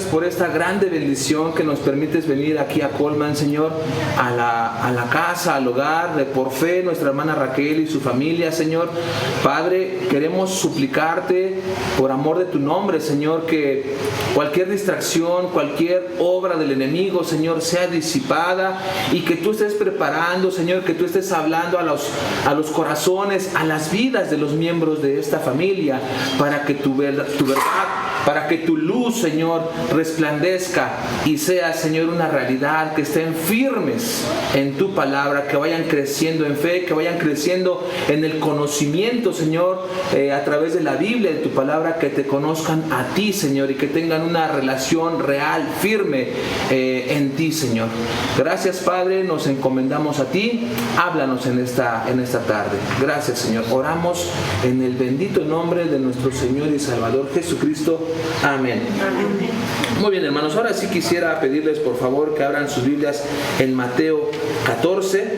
por esta grande bendición que nos permites venir aquí a Colman, Señor, a la casa, al hogar de Por Fe, nuestra hermana Raquel y su familia, Señor. Padre, queremos suplicarte por amor de tu nombre, Señor, que cualquier distracción, cualquier obra del enemigo, Señor, sea disipada y que tú estés preparando, Señor, que tú estés hablando a los corazones, a las vidas de los miembros de esta familia, para que tu verdad, para que tu luz, Señor, resplandezca y sea, Señor, una realidad, que estén firmes en tu palabra, que vayan creciendo en fe, que vayan creciendo en el conocimiento, Señor, a través de la Biblia, de tu palabra, que te conozcan a ti, Señor, y que tengan una relación real, firme en ti, Señor. Gracias, Padre, nos encomendamos a ti, háblanos en esta tarde. Gracias, Señor. Oramos en el bendito nombre de nuestro Señor y Salvador Jesucristo. Amén. Amén. Muy bien, hermanos, ahora sí quisiera pedirles por favor que abran sus Biblias en Mateo 14.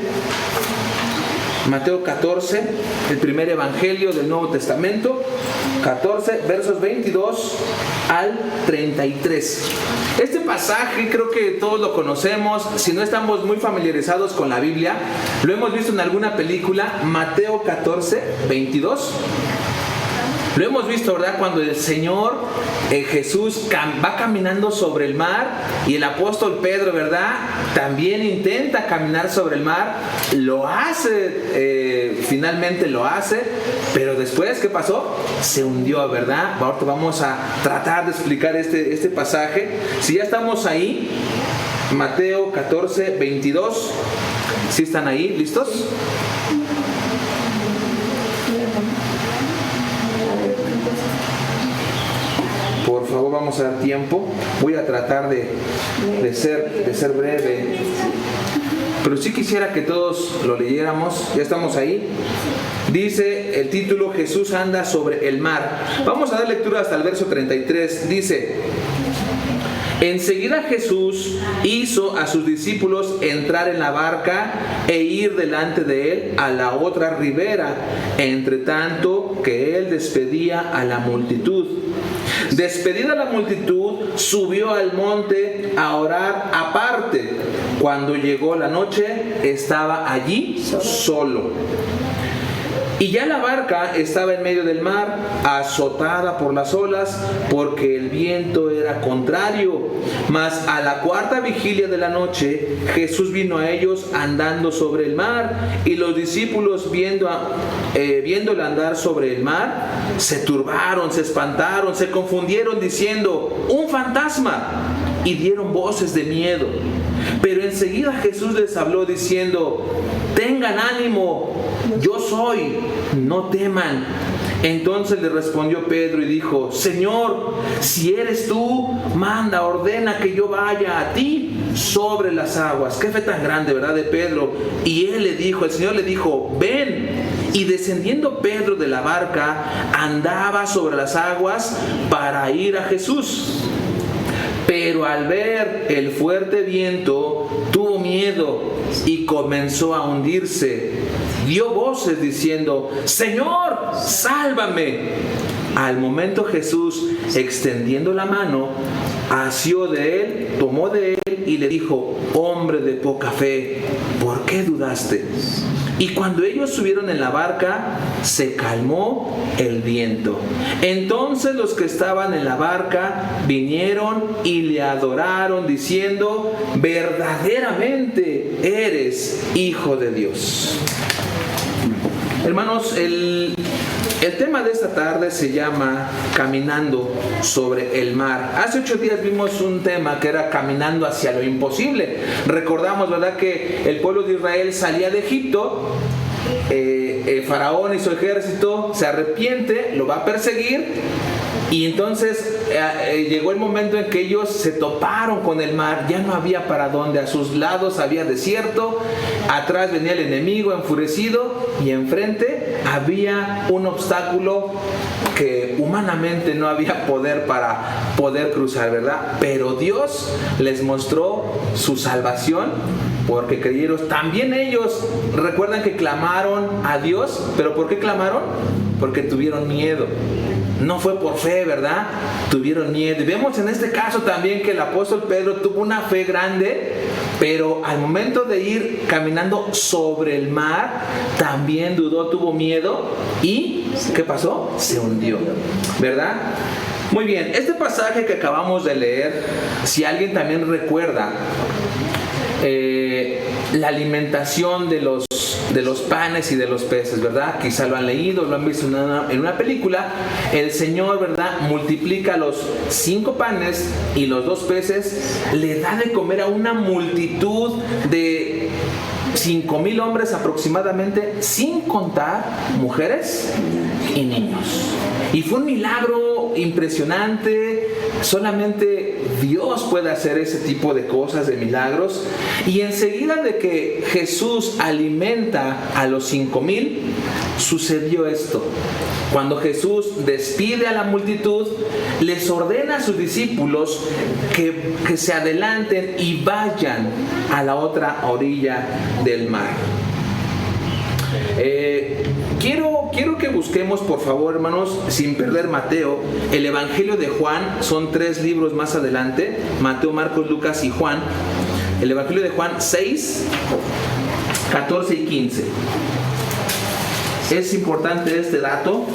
Mateo 14, el primer evangelio del Nuevo Testamento, 14, versos 22 al 33. Este pasaje creo que todos lo conocemos. Si no estamos muy familiarizados con la Biblia, lo hemos visto en alguna película. Mateo 14, 22. Lo hemos visto, ¿verdad? Cuando el Señor Jesús va caminando sobre el mar y el apóstol Pedro, ¿verdad? También intenta caminar sobre el mar. Lo hace, finalmente lo hace, pero después, ¿qué pasó? Se hundió, ¿verdad? Ahorita vamos a tratar de explicar este pasaje. Si ya estamos ahí, Mateo 14, 22. ¿Sí están ahí? ¿Listos? Por favor, vamos a dar tiempo. Voy a tratar de ser breve, pero sí quisiera que todos lo leyéramos. Ya estamos ahí. Dice el título: Jesús anda sobre el mar. Vamos a dar lectura hasta el verso 33. Dice: enseguida Jesús hizo a sus discípulos entrar en la barca e ir delante de él a la otra ribera, entre tanto que él despedía a la multitud. Despedida la multitud, subió al monte a orar aparte. Cuando llegó la noche, estaba allí solo. Y ya la barca estaba en medio del mar, azotada por las olas, porque el viento era contrario. Mas a la cuarta vigilia de la noche, Jesús vino a ellos andando sobre el mar, y los discípulos viéndole andar sobre el mar, se turbaron, se espantaron, se confundieron diciendo: ¡un fantasma! Y dieron voces de miedo. Pero enseguida Jesús les habló diciendo: tengan ánimo, yo soy, no teman. Entonces le respondió Pedro y dijo: Señor, si eres tú, manda, ordena que yo vaya a ti sobre las aguas. Qué fe tan grande, ¿verdad?, de Pedro. Y el Señor le dijo: ven. Y descendiendo Pedro de la barca, andaba sobre las aguas para ir a Jesús. Pero al ver el fuerte viento, tuvo miedo y comenzó a hundirse. Dio voces diciendo: Señor, sálvame. Al momento Jesús, extendiendo la mano, asió de él, tomó de él y le dijo: hombre de poca fe, ¿por qué dudaste? Y cuando ellos subieron en la barca, se calmó el viento. Entonces los que estaban en la barca vinieron y le adoraron, diciendo: verdaderamente eres Hijo de Dios. Hermanos, el tema de esta tarde se llama Caminando sobre el mar. Hace 8 días vimos un tema que era caminando hacia lo imposible. Recordamos, ¿verdad?, que el pueblo de Israel salía de Egipto. Faraón y su ejército se arrepiente, lo va a perseguir. Y entonces llegó el momento en que ellos se toparon con el mar. Ya no había para dónde. A sus lados había desierto, atrás venía el enemigo enfurecido, y enfrente había un obstáculo que humanamente no había poder para poder cruzar, ¿verdad? Pero Dios les mostró su salvación, porque creyeron. También ellos, recuerdan que clamaron a Dios. ¿Pero por qué clamaron? Porque tuvieron miedo. no fue por fe, ¿verdad? Tuvieron miedo. Y vemos en este caso también que el apóstol Pedro tuvo una fe grande, pero al momento de ir caminando sobre el mar, también dudó, tuvo miedo y ¿qué pasó? Se hundió, ¿verdad? Muy bien, este pasaje que acabamos de leer, si alguien también recuerda la alimentación de los panes y de los peces, ¿verdad? Quizá lo han leído, lo han visto en una película. El Señor, ¿verdad?, multiplica los 5 panes y los 2 peces, le da de comer a una multitud de 5,000 hombres aproximadamente, sin contar mujeres y niños. Y fue un milagro impresionante. Solamente Dios puede hacer ese tipo de cosas, de milagros. Y enseguida de que Jesús alimenta a los 5,000, sucedió esto. Cuando Jesús despide a la multitud, les ordena a sus discípulos que se adelanten y vayan a la otra orilla del mar. Quiero que busquemos, por favor, hermanos, sin perder Mateo, el Evangelio de Juan. Son 3 libros más adelante: Mateo, Marcos, Lucas y Juan. El Evangelio de Juan 6, 14 y 15. Es importante este dato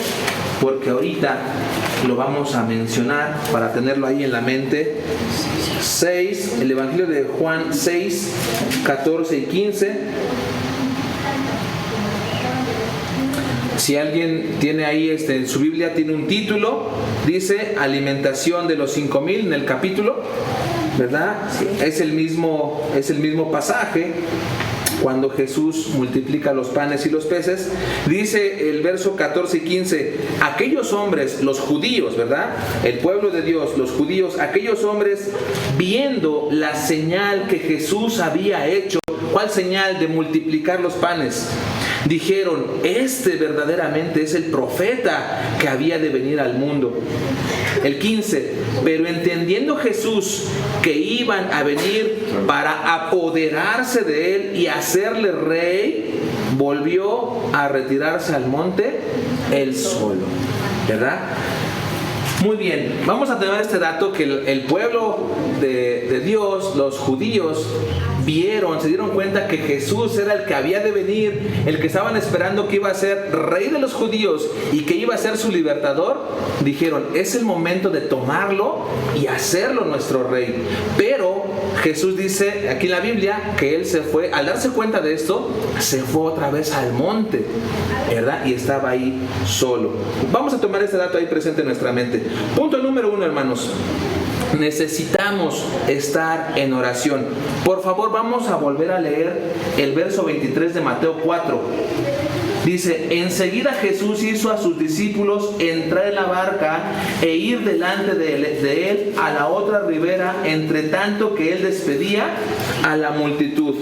porque ahorita lo vamos a mencionar para tenerlo ahí en la mente. El Evangelio de Juan 6, 14 y 15. Si alguien tiene ahí en su Biblia, tiene un título, dice alimentación de los 5,000 en el capítulo, ¿verdad? Sí. Es el mismo pasaje cuando Jesús multiplica los panes y los peces. Dice el verso 14 y 15, aquellos hombres, los judíos, ¿verdad? El pueblo de Dios, los judíos, aquellos hombres, viendo la señal que Jesús había hecho. ¿Cuál señal? De multiplicar los panes. Dijeron, este verdaderamente es el profeta que había de venir al mundo. El 15, pero entendiendo Jesús que iban a venir para apoderarse de él y hacerle rey, volvió a retirarse al monte él solo, ¿verdad? Muy bien, vamos a tener este dato que el pueblo de Dios, los judíos, se dieron cuenta que Jesús era el que había de venir, el que estaban esperando, que iba a ser rey de los judíos y que iba a ser su libertador. Dijeron, es el momento de tomarlo y hacerlo nuestro rey. Pero Jesús dice aquí en la Biblia que él se fue, al darse cuenta de esto, se fue otra vez al monte, ¿verdad? Y estaba ahí solo. Vamos a tomar este dato ahí presente en nuestra mente. Punto número 1, hermanos. Necesitamos estar en oración. Por favor, vamos a volver a leer el verso 23 de Mateo 4. Dice, enseguida Jesús hizo a sus discípulos entrar en la barca e ir delante de él a la otra ribera, entre tanto que él despedía a la multitud.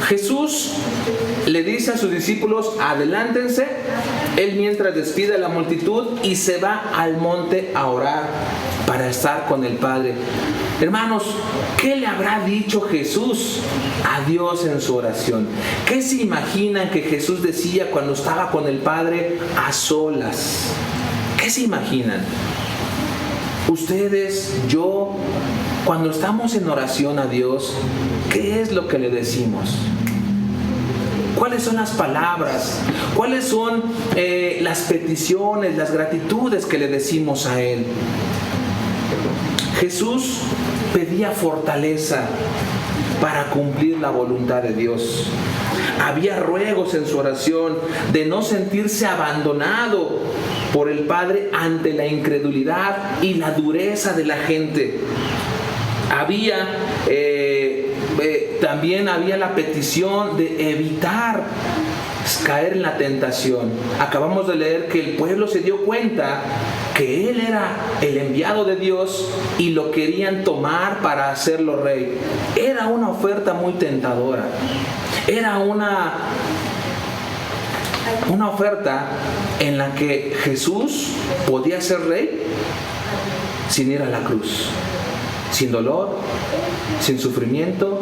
Jesús le dice a sus discípulos, adelántense. Él mientras despide a la multitud y se va al monte a orar para estar con el Padre. Hermanos, ¿qué le habrá dicho Jesús a Dios en su oración? ¿Qué se imaginan que Jesús decía cuando estaba con el Padre a solas? ¿Qué se imaginan? Ustedes, yo, cuando estamos en oración a Dios, ¿qué es lo que le decimos? ¿Cuáles son las palabras? ¿Cuáles son las peticiones, las gratitudes que le decimos a Él? Jesús pedía fortaleza para cumplir la voluntad de Dios. Había ruegos en su oración de no sentirse abandonado por el Padre ante la incredulidad y la dureza de la gente. También había la petición de evitar caer en la tentación. Acabamos de leer que el pueblo se dio cuenta que él era el enviado de Dios y lo querían tomar para hacerlo rey. Era una oferta muy tentadora. Era una oferta en la que Jesús podía ser rey sin ir a la cruz, sin dolor, sin sufrimiento,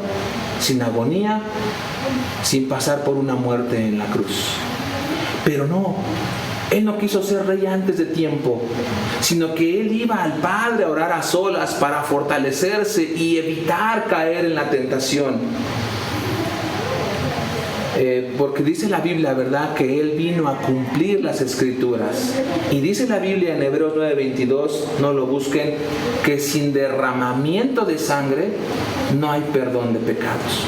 sin agonía, sin pasar por una muerte en la cruz. Pero no, Él no quiso ser rey antes de tiempo, sino que Él iba al Padre a orar a solas para fortalecerse y evitar caer en la tentación. Porque dice la Biblia, ¿verdad?, que Él vino a cumplir las Escrituras. Y dice la Biblia en Hebreos 9:22, no lo busquen, que sin derramamiento de sangre no hay perdón de pecados.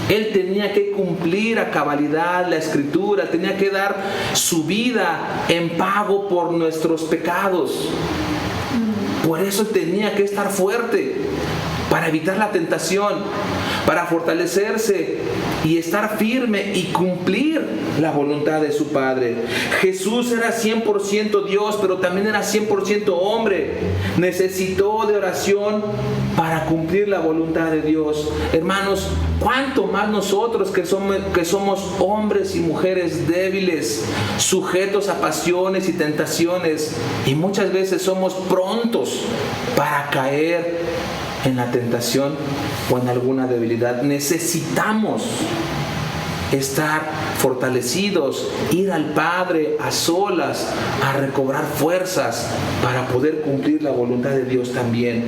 Él tenía que cumplir a cabalidad la Escritura, tenía que dar su vida en pago por nuestros pecados. Por eso tenía que estar fuerte, para evitar la tentación, para fortalecerse y estar firme y cumplir la voluntad de su Padre. Jesús era 100% Dios, pero también era 100% hombre. Necesitó de oración para cumplir la voluntad de Dios. Hermanos, ¿cuánto más nosotros que somos hombres y mujeres débiles, sujetos a pasiones y tentaciones, y muchas veces somos prontos para caer en la tentación o en alguna debilidad? Necesitamos estar fortalecidos, ir al Padre a solas, a recobrar fuerzas para poder cumplir la voluntad de Dios también.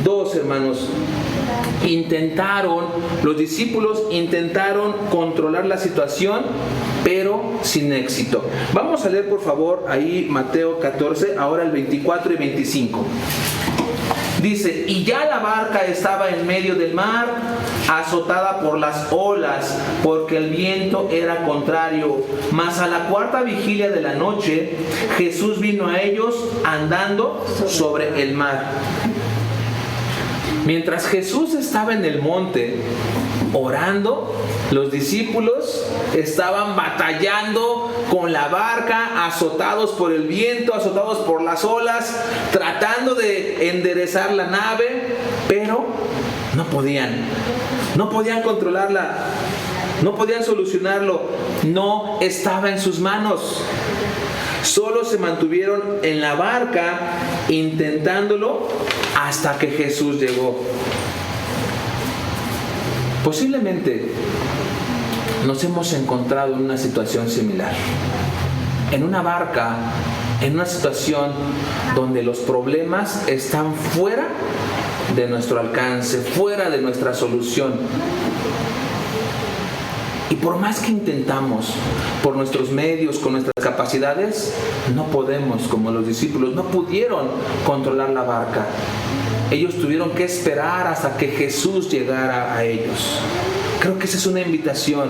2, hermanos, los discípulos intentaron controlar la situación, pero sin éxito. Vamos a leer, por favor, ahí Mateo 14, ahora el 24 y 25. Dice: y ya la barca estaba en medio del mar, azotada por las olas, porque el viento era contrario. Mas a la 4ª vigilia de la noche, Jesús vino a ellos andando sobre el mar. Mientras Jesús estaba en el monte orando, los discípulos estaban batallando con la barca, azotados por el viento, azotados por las olas, tratando de enderezar la nave, pero no podían controlarla, no podían solucionarlo, no estaba en sus manos. Solo se mantuvieron en la barca intentándolo hasta que Jesús llegó. Posiblemente nos hemos encontrado en una situación similar, en una barca, en una situación donde los problemas están fuera de nuestro alcance, fuera de nuestra solución. Y por más que intentamos, por nuestros medios, con nuestras capacidades, no podemos, como los discípulos, no pudieron controlar la barca. Ellos tuvieron que esperar hasta que Jesús llegara a ellos. Creo que esa es una invitación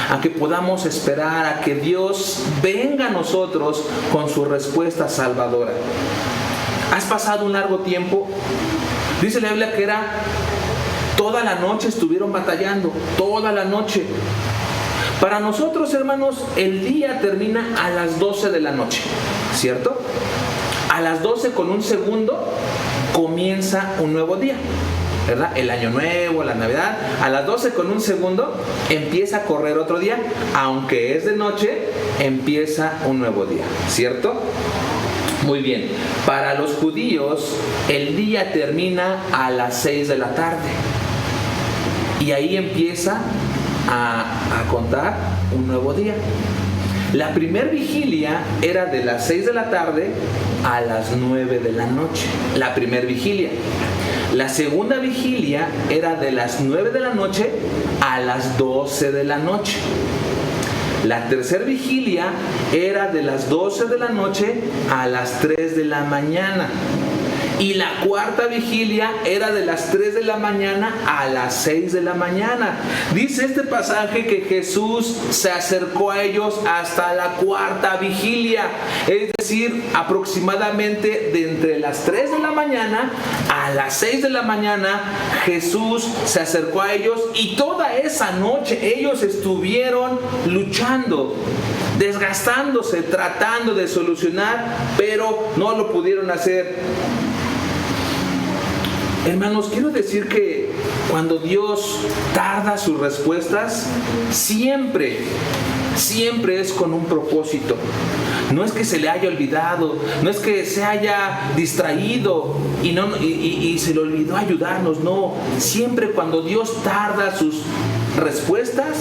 a que podamos esperar a que Dios venga a nosotros con su respuesta salvadora. ¿Has pasado un largo tiempo? Dice la Biblia que toda la noche estuvieron batallando, toda la noche. Para nosotros, hermanos, el día termina a las 12 de la noche, ¿cierto? A las 12 con un segundo comienza un nuevo día, ¿verdad? El año nuevo, la Navidad. A las 12 con un segundo empieza a correr otro día. Aunque es de noche, empieza un nuevo día, ¿cierto? Muy bien. Para los judíos, el día termina a las 6 de la tarde. Y ahí empieza a contar un nuevo día. La primer vigilia era de las 6 de la tarde a las 9 de la noche. La primer vigilia. La segunda vigilia era de las 9 de la noche a las 12 de la noche. La tercera vigilia era de las 12 de la noche a las 3 de la mañana. Y la cuarta vigilia era de las 3 de la mañana a las 6 de la mañana. Dice este pasaje que Jesús se acercó a ellos hasta la cuarta vigilia. Es decir, aproximadamente de entre las 3 de la mañana a las 6 de la mañana, Jesús se acercó a ellos y toda esa noche ellos estuvieron luchando, desgastándose, tratando de solucionar, pero no lo pudieron hacer. Hermanos, quiero decir que cuando Dios tarda sus respuestas, siempre es con un propósito. No es que se le haya olvidado, no es que se haya distraído y se le olvidó ayudarnos, no. Siempre cuando Dios tarda sus respuestas,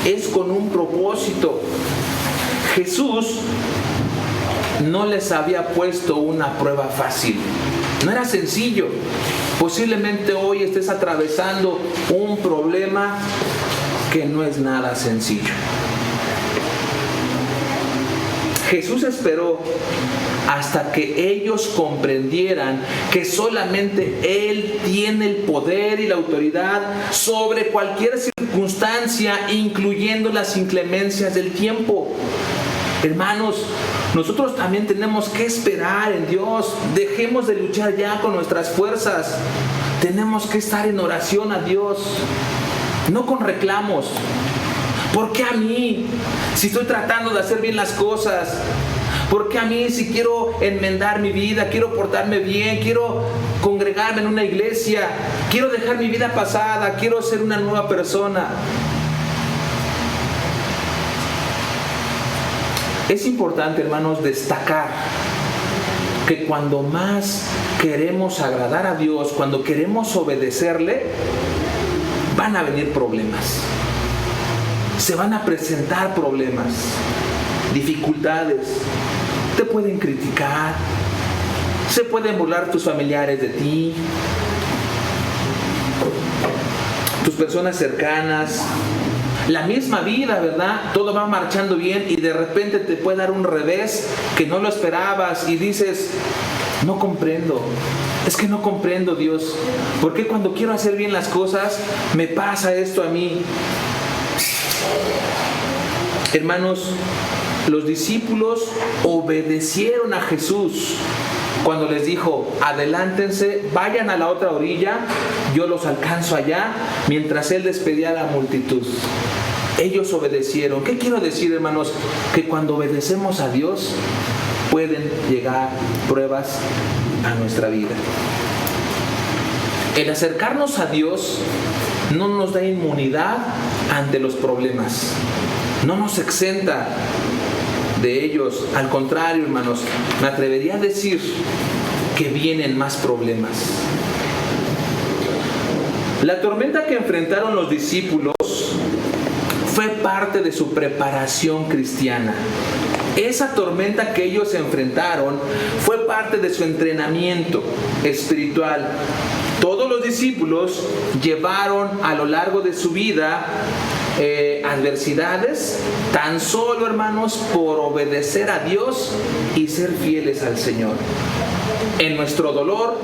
es con un propósito. Jesús no les había puesto una prueba fácil. No era sencillo. Posiblemente hoy estés atravesando un problema que no es nada sencillo. Jesús esperó hasta que ellos comprendieran que solamente Él tiene el poder y la autoridad sobre cualquier circunstancia, incluyendo las inclemencias del tiempo. Hermanos, nosotros también tenemos que esperar en Dios. Dejemos de luchar ya con nuestras fuerzas. Tenemos que estar en oración a Dios, no con reclamos. ¿Por qué a mí? Si estoy tratando de hacer bien las cosas. ¿Por qué a mí? Si quiero enmendar mi vida, quiero portarme bien, quiero congregarme en una iglesia, quiero dejar mi vida pasada, quiero ser una nueva persona. Es importante, hermanos, destacar que cuando más queremos agradar a Dios, cuando queremos obedecerle, van a venir problemas. Se van a presentar problemas, dificultades. Te pueden criticar, se pueden burlar tus familiares de ti, tus personas cercanas, la misma vida, ¿verdad? Todo va marchando bien y de repente te puede dar un revés que no lo esperabas y dices, no comprendo. Es que no comprendo, Dios. ¿Por qué cuando quiero hacer bien las cosas me pasa esto a mí? Hermanos, los discípulos obedecieron a Jesús cuando les dijo, adelántense, vayan a la otra orilla, yo los alcanzo allá, mientras Él despedía a la multitud. Ellos obedecieron. ¿Qué quiero decir, hermanos? Que cuando obedecemos a Dios pueden llegar pruebas a nuestra vida. El acercarnos a Dios no nos da inmunidad ante los problemas, no nos exenta de ellos. Al contrario, hermanos, me atrevería a decir que vienen más problemas. La tormenta que enfrentaron los discípulos fue parte de su preparación cristiana. Esa tormenta que ellos enfrentaron fue parte de su entrenamiento espiritual. Todos los discípulos llevaron a lo largo de su vida adversidades, tan solo, hermanos, por obedecer a Dios y ser fieles al Señor. En nuestro dolor,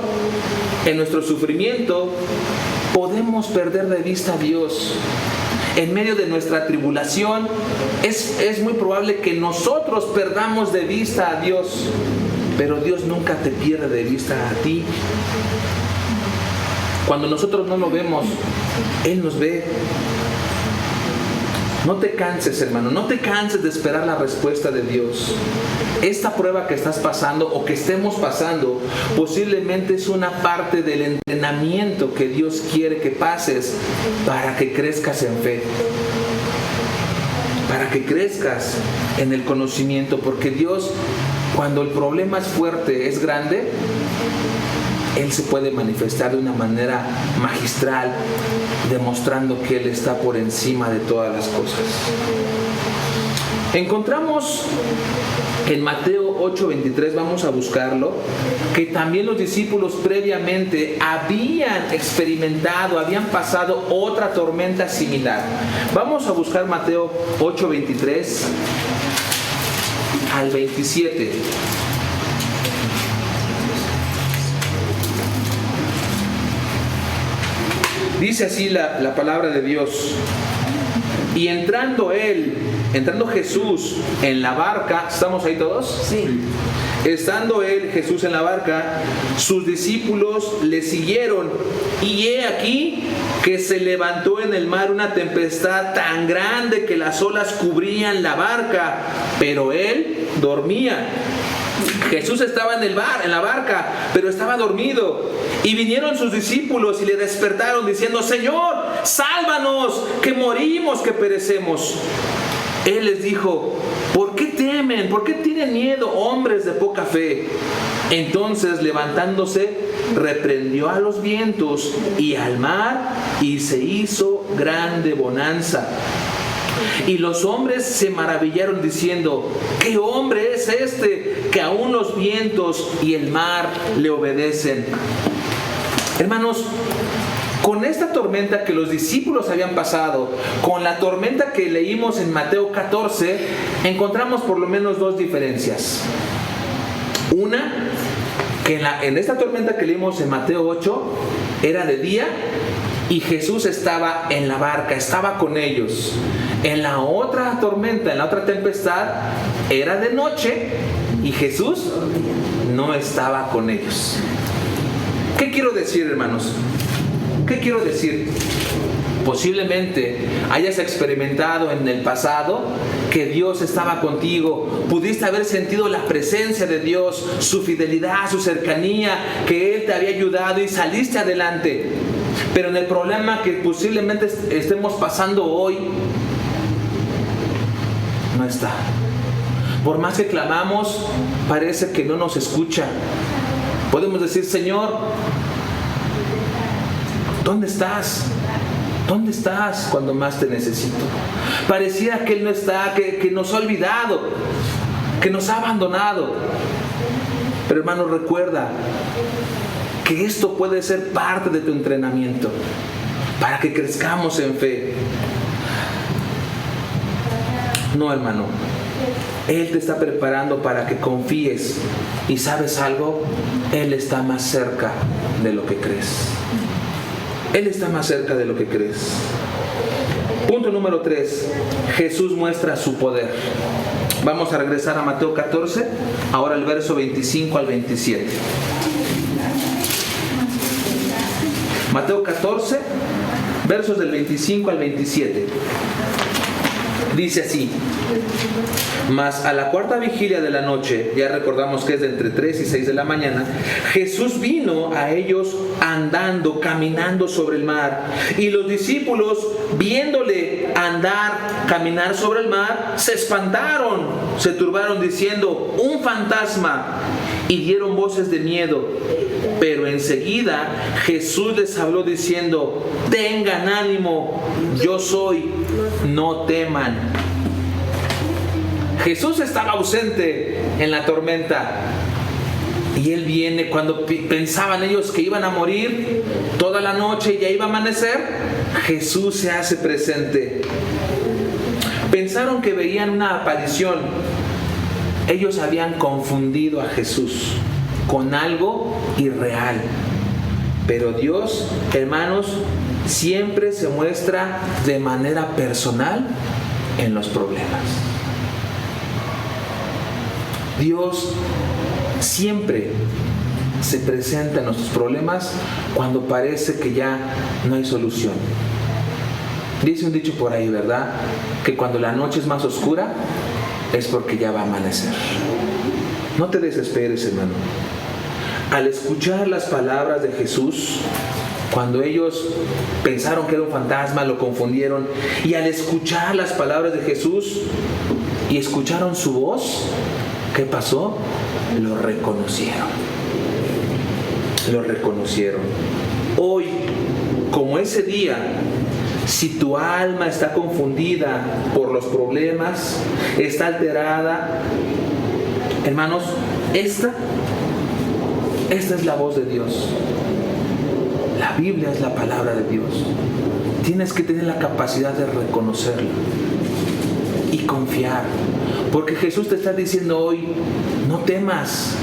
en nuestro sufrimiento, podemos perder de vista a Dios. En medio de nuestra tribulación, es muy probable que nosotros perdamos de vista a Dios, pero Dios nunca te pierde de vista a ti. Cuando nosotros no lo vemos, Él nos ve. No te canses, hermano, no te canses de esperar la respuesta de Dios. Esta prueba que estás pasando o que estemos pasando posiblemente es una parte del entrenamiento que Dios quiere que pases para que crezcas en fe, para que crezcas en el conocimiento, porque Dios, cuando el problema es fuerte, es grande, Él se puede manifestar de una manera magistral, demostrando que Él está por encima de todas las cosas. Encontramos en Mateo 8:23, vamos a buscarlo, que también los discípulos previamente habían experimentado, habían pasado otra tormenta similar. Vamos a buscar Mateo 8:23 al 27. Dice así la palabra de Dios. Y entrando Jesús en la barca, ¿estamos ahí todos? Sí. Estando Jesús en la barca, sus discípulos le siguieron. Y he aquí que se levantó en el mar una tempestad tan grande que las olas cubrían la barca, pero Él dormía. Jesús estaba en la barca, pero estaba dormido. Y vinieron sus discípulos y le despertaron diciendo: Señor, sálvanos, que morimos, que perecemos. Él les dijo: ¿por qué temen? ¿Por qué tienen miedo, hombres de poca fe? Entonces, levantándose, reprendió a los vientos y al mar, y se hizo grande bonanza. Y los hombres se maravillaron diciendo: ¿qué hombre es este que aún los vientos y el mar le obedecen? Hermanos, con esta tormenta que los discípulos habían pasado, con la tormenta que leímos en Mateo 14, encontramos por lo menos dos diferencias. Una, que en esta tormenta que leímos en Mateo 8, era de día y Jesús estaba en la barca, estaba con ellos. En la otra tormenta, en la otra tempestad, era de noche y Jesús no estaba con ellos. ¿Qué quiero decir, hermanos? ¿Qué quiero decir? Posiblemente hayas experimentado en el pasado que Dios estaba contigo. Pudiste haber sentido la presencia de Dios, su fidelidad, su cercanía, que Él te había ayudado y saliste adelante. Pero en el problema que posiblemente estemos pasando hoy, no está. Por más que clamamos, parece que no nos escucha. Podemos decir: Señor, ¿dónde estás? ¿Dónde estás cuando más te necesito? Pareciera que Él no está, que nos ha olvidado, que nos ha abandonado. Pero hermano, recuerda que esto puede ser parte de tu entrenamiento para que crezcamos en fe. No, hermano, Él te está preparando para que confíes. Y ¿sabes algo? Él está más cerca de lo que crees. Él está más cerca de lo que crees. Punto número 3. Jesús muestra su poder. Vamos a regresar a Mateo 14, ahora el verso 25 al 27. Mateo 14, versos del 25 al 27. Dice así: mas a la cuarta vigilia de la noche, ya recordamos que es de entre 3 y 6 de la mañana, Jesús vino a ellos andando, caminando sobre el mar. Y los discípulos, viéndole andar, caminar sobre el mar, se espantaron, se turbaron diciendo: un fantasma, y dieron voces de miedo. Pero enseguida Jesús les habló diciendo: tengan ánimo, yo soy, no teman. Jesús estaba ausente en la tormenta y Él viene. Cuando pensaban ellos que iban a morir toda la noche y ya iba a amanecer, Jesús se hace presente. Pensaron que veían una aparición. Ellos habían confundido a Jesús con algo irreal. Pero Dios, hermanos, siempre se muestra de manera personal en los problemas. Dios siempre se presenta en nuestros problemas cuando parece que ya no hay solución. Dice un dicho por ahí, ¿verdad? Que cuando la noche es más oscura es porque ya va a amanecer. No te desesperes, hermano. Al escuchar las palabras de Jesús, cuando ellos pensaron que era un fantasma, lo confundieron, y al escuchar las palabras de Jesús y escucharon su voz, ¿qué pasó? Lo reconocieron. Lo reconocieron. Hoy, como ese día, si tu alma está confundida por los problemas, está alterada, hermanos, esta es la voz de Dios. La Biblia es la palabra de Dios. Tienes que tener la capacidad de reconocerla y confiar, porque Jesús te está diciendo hoy: no temas,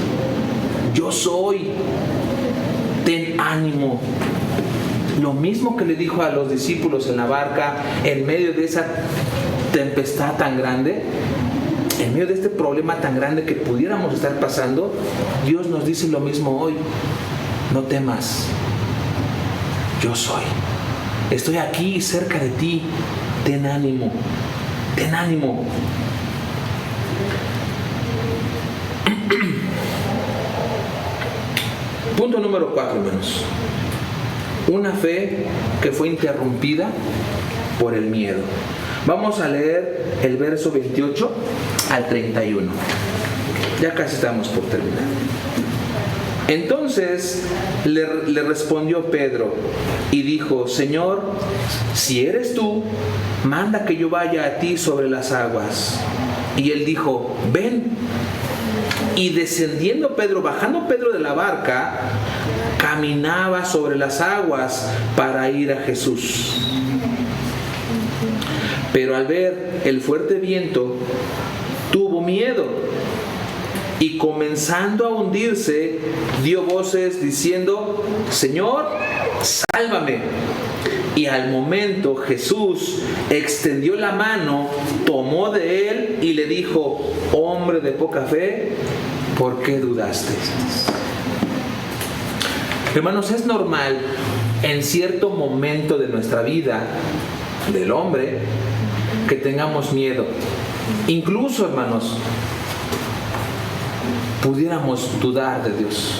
yo soy, ten ánimo. Lo mismo que le dijo a los discípulos en la barca, en medio de esa tempestad tan grande, en medio de este problema tan grande que pudiéramos estar pasando, Dios nos dice lo mismo hoy: no temas, yo soy, estoy aquí cerca de ti, ten ánimo, ten ánimo. Punto número 4, hermanos. Una fe que fue interrumpida por el miedo. Vamos a leer el verso 28 al 31. Ya casi estamos por terminar. Entonces le respondió Pedro y dijo: Señor, si eres tú, manda que yo vaya a ti sobre las aguas. Y él dijo: ven. Y bajando Pedro de la barca, caminaba sobre las aguas para ir a Jesús. Pero al ver el fuerte viento, tuvo miedo y, comenzando a hundirse, dio voces diciendo: Señor, sálvame. Y al momento Jesús extendió la mano, tomó de él y le dijo: hombre de poca fe, ¿por qué dudaste? Hermanos, es normal en cierto momento de nuestra vida, del hombre, que tengamos miedo. Incluso, hermanos, pudiéramos dudar de Dios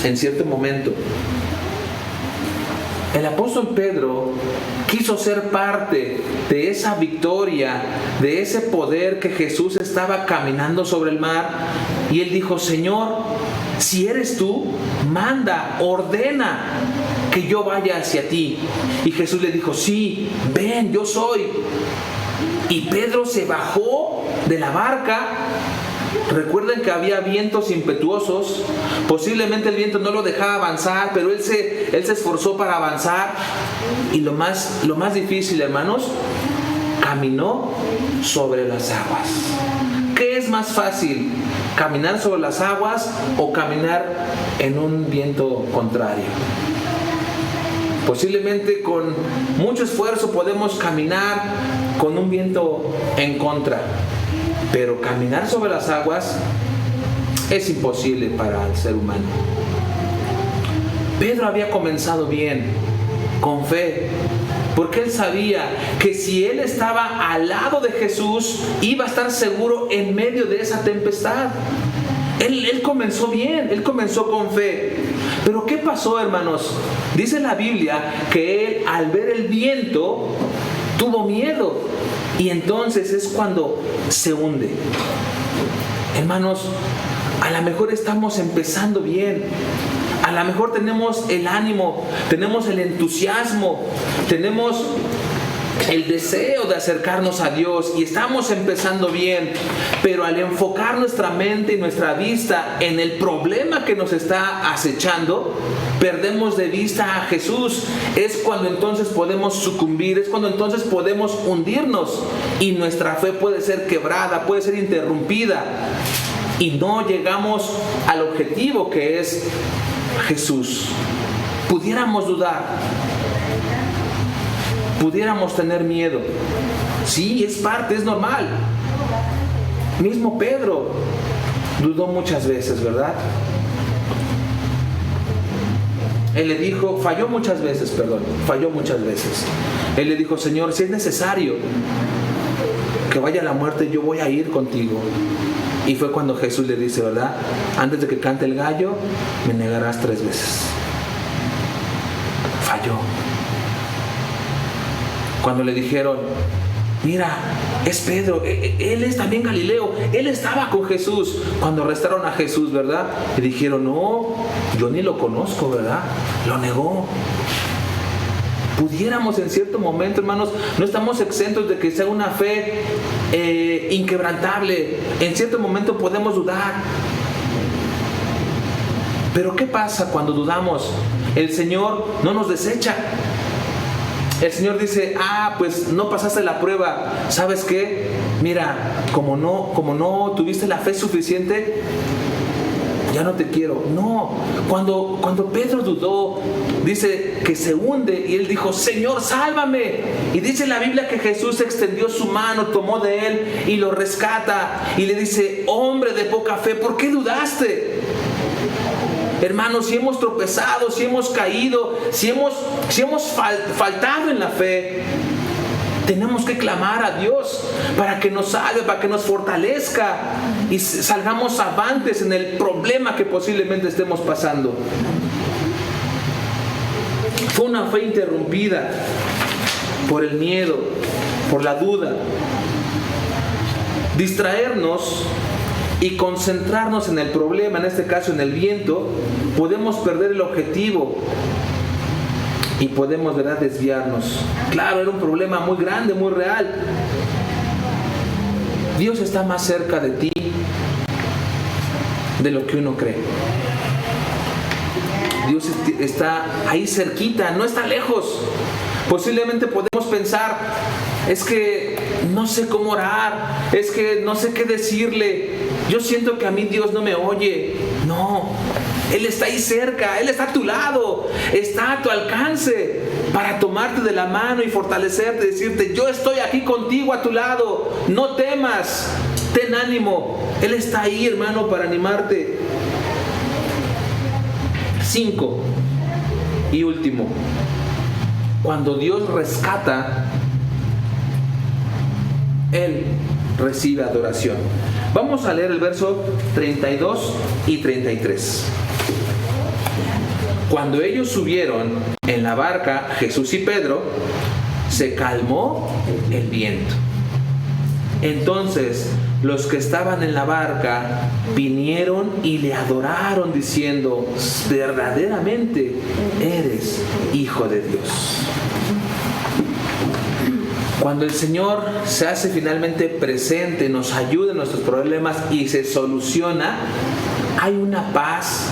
en cierto momento. El apóstol Pedro quiso ser parte de esa victoria, de ese poder que Jesús estaba caminando sobre el mar, y él dijo: Señor, si eres tú, manda, ordena que yo vaya hacia ti. Y Jesús le dijo: sí, ven, yo soy. Y Pedro se bajó de la barca. Recuerden que había vientos impetuosos. Posiblemente el viento no lo dejaba avanzar, pero él se esforzó para avanzar. Y lo más difícil, hermanos, caminó sobre las aguas. ¿Qué es más fácil? ¿Caminar sobre las aguas o caminar en un viento contrario? Posiblemente con mucho esfuerzo podemos caminar con un viento en contra, pero caminar sobre las aguas es imposible para el ser humano. Pedro había comenzado bien, con fe, porque él sabía que si él estaba al lado de Jesús, iba a estar seguro en medio de esa tempestad. Él comenzó bien, él comenzó con fe. Pero ¿qué pasó, hermanos? Dice la Biblia que él, al ver el viento, tuvo miedo. Y entonces es cuando se hunde. Hermanos, a lo mejor estamos empezando bien. A lo mejor tenemos el ánimo, tenemos el entusiasmo, tenemos el deseo de acercarnos a Dios y estamos empezando bien, pero al enfocar nuestra mente y nuestra vista en el problema que nos está acechando, perdemos de vista a Jesús. Es cuando entonces podemos sucumbir, es cuando entonces podemos hundirnos y nuestra fe puede ser quebrada, puede ser interrumpida y no llegamos al objetivo que es Jesús. Pudiéramos dudar, pudiéramos tener miedo. Sí, es parte, es normal. Mismo Pedro dudó muchas veces, ¿verdad? Él le dijo, falló muchas veces. Él le dijo: Señor, si es necesario que vaya a la muerte, yo voy a ir contigo. Y fue cuando Jesús le dice, ¿verdad? Antes de que cante el gallo, me negarás 3 veces. Falló. Cuando le dijeron, mira, es Pedro, él es también Galileo, él estaba con Jesús. Cuando arrestaron a Jesús, ¿verdad? Le dijeron, no, yo ni lo conozco, ¿verdad? Lo negó. Pudiéramos en cierto momento, hermanos, no estamos exentos de que sea una fe inquebrantable. En cierto momento podemos dudar. Pero ¿qué pasa cuando dudamos? El Señor no nos desecha. El Señor dice, pues no pasaste la prueba. ¿Sabes qué? Mira, como no tuviste la fe suficiente, ya no te quiero. No, cuando Pedro dudó, dice que se hunde y él dijo, Señor, sálvame. Y dice la Biblia que Jesús extendió su mano, tomó de él y lo rescata y le dice, hombre de poca fe, ¿por qué dudaste? Hermanos, si hemos tropezado, si hemos caído, si hemos faltado en la fe, tenemos que clamar a Dios para que nos salve, para que nos fortalezca y salgamos avantes en el problema que posiblemente estemos pasando. Fue una fe interrumpida por el miedo, por la duda. Distraernos y concentrarnos en el problema, en este caso en el viento, podemos perder el objetivo y podemos, ¿verdad?, desviarnos. Claro, era un problema muy grande, muy real. Dios está más cerca de ti de lo que uno cree. Dios está ahí cerquita, no está lejos. Posiblemente podemos pensar, es que no sé cómo orar, es que no sé qué decirle, yo siento que a mí Dios no me oye. No, Él está ahí cerca, Él está a tu lado, está a tu alcance para tomarte de la mano y fortalecerte, decirte, yo estoy aquí contigo a tu lado, no temas, ten ánimo. Él está ahí, hermano, para animarte. 5 y último, cuando Dios rescata, Él recibe adoración. Vamos a leer el verso 32 y 33. Cuando ellos subieron en la barca, Jesús y Pedro, se calmó el viento. Entonces los que estaban en la barca vinieron y le adoraron diciendo, verdaderamente eres Hijo de Dios. Cuando el Señor se hace finalmente presente, nos ayuda en nuestros problemas y se soluciona, hay una paz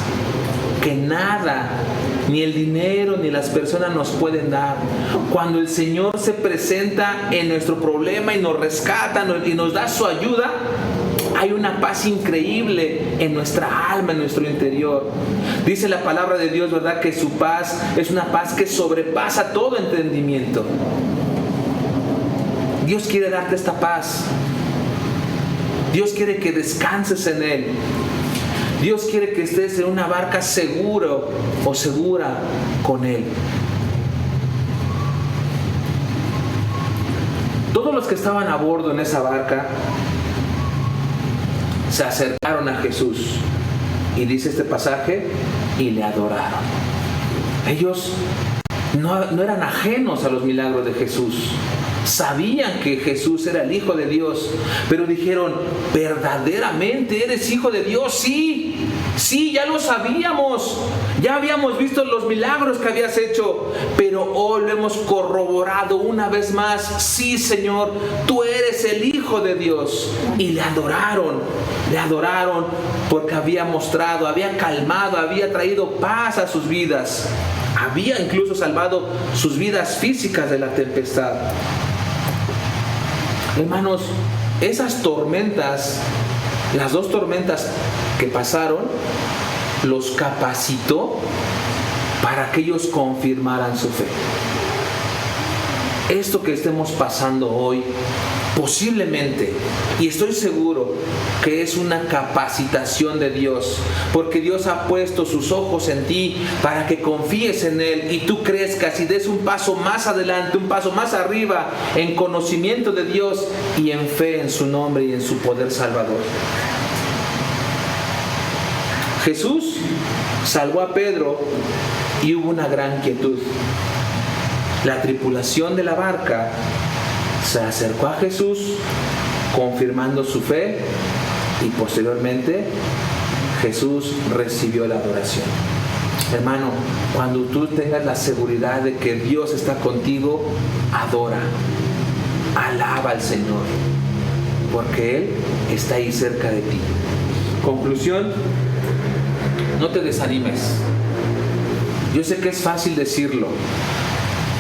que nada, ni el dinero, ni las personas nos pueden dar. Cuando el Señor se presenta en nuestro problema y nos rescata y nos da su ayuda, hay una paz increíble en nuestra alma, en nuestro interior. Dice la palabra de Dios, ¿verdad?, que su paz es una paz que sobrepasa todo entendimiento. Dios quiere darte esta paz. Dios quiere que descanses en Él. Dios quiere que estés en una barca seguro o segura con Él. Todos los que estaban a bordo en esa barca se acercaron a Jesús. Y dice este pasaje, y le adoraron. Ellos no eran ajenos a los milagros de Jesús. Sabían que Jesús era el Hijo de Dios, pero dijeron, ¿verdaderamente eres Hijo de Dios? Sí, ya lo sabíamos, ya habíamos visto los milagros que habías hecho, pero hoy lo hemos corroborado una vez más. Sí, Señor, tú eres el Hijo de Dios. Y le adoraron porque había mostrado, había calmado, había traído paz a sus vidas, había incluso salvado sus vidas físicas de la tempestad. Hermanos, esas tormentas, las 2 tormentas que pasaron, los capacitó para que ellos confirmaran su fe. Esto que estemos pasando hoy, posiblemente, y estoy seguro que es una capacitación de Dios, porque Dios ha puesto sus ojos en ti para que confíes en Él y tú crezcas y des un paso más adelante, un paso más arriba en conocimiento de Dios y en fe en su nombre y en su poder salvador. Jesús salvó a Pedro y hubo una gran quietud. La tripulación de la barca se acercó a Jesús confirmando su fe y posteriormente Jesús recibió la adoración. Hermano, cuando tú tengas la seguridad de que Dios está contigo, adora, alaba al Señor, porque Él está ahí cerca de ti. Conclusión, no te desanimes. Yo sé que es fácil decirlo,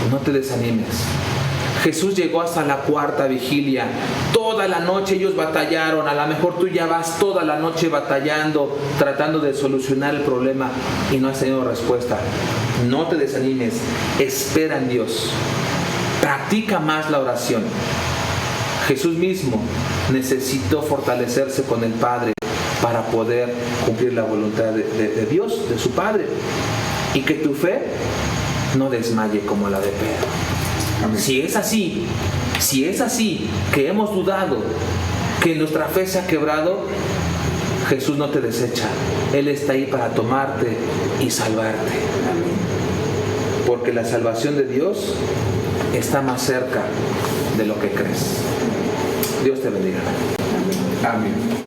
no te desanimes. Jesús llegó hasta la 4ª vigilia. Toda la noche ellos batallaron. A lo mejor tú ya vas toda la noche batallando, tratando de solucionar el problema y no has tenido respuesta. No te desanimes. Espera en Dios. Practica más la oración. Jesús mismo necesitó fortalecerse con el Padre para poder cumplir la voluntad de Dios, de su Padre. Y que tu fe no desmaye como la de Pedro. Amén. Si es así que hemos dudado, que nuestra fe se ha quebrado, Jesús no te desecha. Él está ahí para tomarte y salvarte. Porque la salvación de Dios está más cerca de lo que crees. Dios te bendiga. Amén.